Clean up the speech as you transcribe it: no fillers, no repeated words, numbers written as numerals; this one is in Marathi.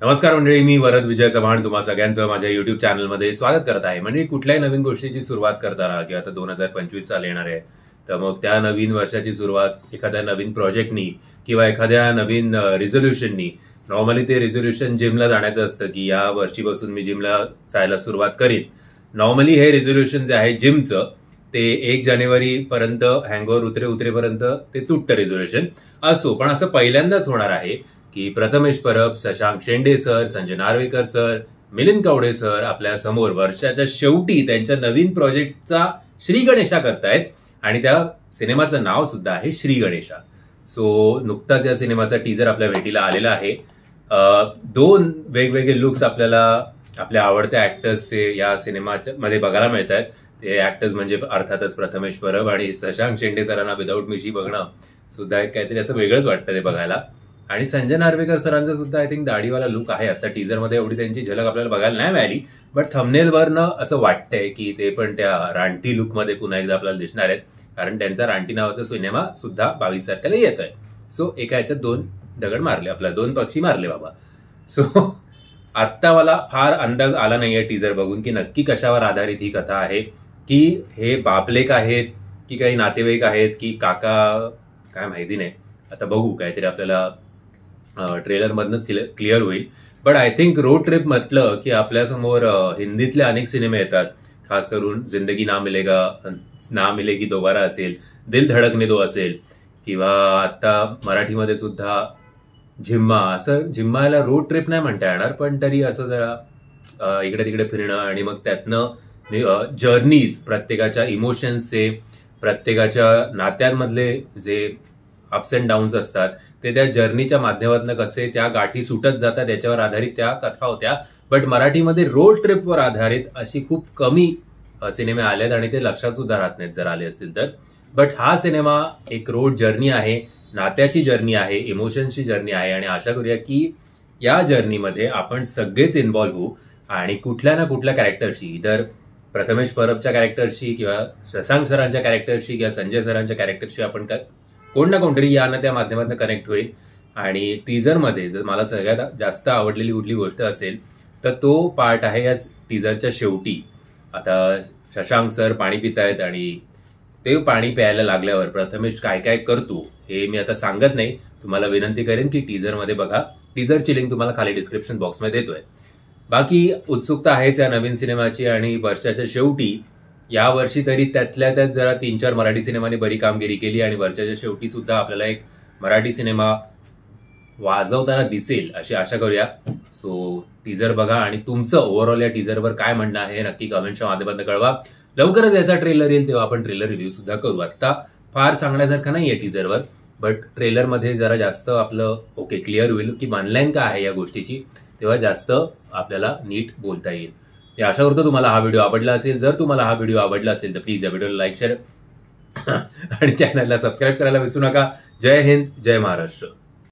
नमस्कार मंडळी, मी वरद विजय चव्हाण तुम्हा सगळ्यांचं माझ्या युट्यूब चॅनलमध्ये स्वागत करत आहे. म्हणजे कुठल्याही नवीन गोष्टीची सुरुवात करताना किंवा आता 2025 साल येणार आहे, तर मग त्या नवीन वर्षाची सुरुवात एखाद्या नवीन प्रोजेक्टनी किंवा एखाद्या नवीन रिझोल्युशननी. नॉर्मली ते रिझोल्युशन जिमला जाण्याचं असतं की या वर्षीपासून मी जिमला जायला सुरुवात करीन. नॉर्मली हे रिझोल्युशन जे आहे जिमचं ते 1 जानेवारी पर्यंत हँगओव्हर उतरेपर्यंत ते तुटतं रिझोल्युशन असो. पण असं पहिल्यांदाच होणार आहे की Prathamesh Parab, Shashank Shende sir, Sanjay Narvekar sir, Milind Kawade sir आपल्या समोर वर्षाच्या शेवटी त्यांच्या नवीन प्रोजेक्टचा श्री गणेशा करतायत आणि त्या सिनेमाचं नाव सुद्धा आहे श्री गणेशा. सो नुकताच या सिनेमाचा टीजर आपल्या भेटीला आलेला आहे. 2 वेगवेगळे लुक्स आपल्याला आपल्या आवडत्या ऍक्टर्सचे या सिनेमाच्या मध्ये बघायला मिळत आहेत. ते ऍक्टर्स म्हणजे अर्थातच प्रथमेश परब आणि शशांक शेंडे सरांना विदाऊट मिशी बघणं सुद्धा एक काहीतरी असं वेगळंच वाटतं ते बघायला. आणि संजय नार्वेकर सरांचा सुद्धा आय थिंक दाढीवाला लुक आहे. आता टीजरमध्ये एवढी त्यांची झलक आपल्याला बघायला नाही मिळाली, बट थंबनेलवरनं असं वाटतंय की ते पण त्या रानटी लुकमध्ये पुन्हा एकदा आपल्याला दिसणार आहेत, कारण त्यांचा रानटी नावाचा सिनेमा सुद्धा 22 तारखेला येत आहे. सो एका ह्याच्यात 2 दगड मारले, आपल्या 2 पक्षी मारले बाबा. सो आत्ता मला फार अंदाज आला नाहीये टीजर बघून की नक्की कशावर आधारित ही कथा आहे, की हे बापलेक आहेत की काही नातेवाईक आहेत की काका, काय माहिती नाही. आता बघू, काहीतरी आपल्याला ट्रेलर मधनच क्लिअर होईल. But I think road trip म्हटलं की आपल्यासमोर हिंदीतले अनेक सिनेमे येतात, खास करून जिंदगी ना मिलेगी दोबारा असेल, दिल धडकने दो असेल, किंवा आता मराठीमध्ये सुद्धा झिम्मा. असं झिम्माला रोड ट्रिप नाही म्हणता येणार, पण तरी असं जरा इकडे तिकडे फिरणं आणि मग त्यातनं जर्नीज, प्रत्येकाच्या इमोशन्सचे, प्रत्येकाच्या नात्यांमधले जे अप्स अँड डाऊन्स असतात ते त्या जर्नीच्या माध्यमातून कसे त्या गाठी सुटत जातात याच्यावर आधारित त्या कथा होत्या. बट मराठीमध्ये रोड ट्रिपवर आधारित अशी खूप कमी सिनेमे आलेत आणि ते लक्षात सुद्धा राहत नाहीत जर आले असतील तर. बट हा सिनेमा एक रोड जर्नी आहे, नात्याची जर्नी आहे, इमोशन्सची जर्नी आहे आणि आशा करूया की या जर्नीमध्ये आपण सगळेच इन्व्हॉल्व्ह होऊ आणि कुठल्या ना कुठल्या कॅरेक्टरशी, इधर प्रथमेश परबच्या कॅरेक्टरशी किंवा शशांक सरांच्या कॅरेक्टरशी किंवा संजय सरांच्या कॅरेक्टरशी आपण कोण ना कोणतरी यानं त्या माध्यमातून कनेक्ट होईल. आणि टीजरमध्ये जर मला सगळ्यात जास्त आवडलेली कुठली गोष्ट असेल तर तो पार्ट आहे या टीजरच्या शेवटी. आता शशांक सर पाणी पितायत आणि ते पाणी प्यायला लागल्यावर प्रथमेश काय काय करतो हे मी आता सांगत नाही, तुम्हाला विनंती करेन की टीजरमध्ये बघा. टीजरची लिंक तुम्हाला खाली डिस्क्रिप्शन बॉक्समध्ये देतोय. बाकी उत्सुकता आहेच या नवीन सिनेमाची आणि वर्षाच्या शेवटी या वर्षी तरी त्यातल्या त्यात जरा 3-4 मराठी सिनेमांनी बरी कामगिरी केली आणि वर्षाच्या शेवटी सुद्धा आपल्याला एक मराठी सिनेमा वाजवताना दिसेल अशी आशा करूया. सो टीजर बघा आणि तुमचं ओव्हरऑल या टीजरवर काय म्हणणं आहे हे नक्की कमेंटच्या माध्यमातून कळवा. लवकरच याचा ट्रेलर येईल तेव्हा आपण ट्रेलर रिव्ह्यू सुद्धा करू. आता फार सांगण्यासारखं नाहीये टीजरवर, बट ट्रेलरमध्ये जरा जास्त आपलं क्लिअर होईल की ऑनलाईन काय आहे या गोष्टीची, तेव्हा जास्त आपल्याला नीट बोलता येईल. मी आशा करतो तुम्हाला हा व्हिडिओ आवडला असेल. जर तुम्हाला हा व्हिडिओ आवडला असेल तर प्लीज या व्हिडिओला लाईक, शेअर आणि चॅनलला सबस्क्राईब करायला विसरू नका. जय हिंद, जय महाराष्ट्र.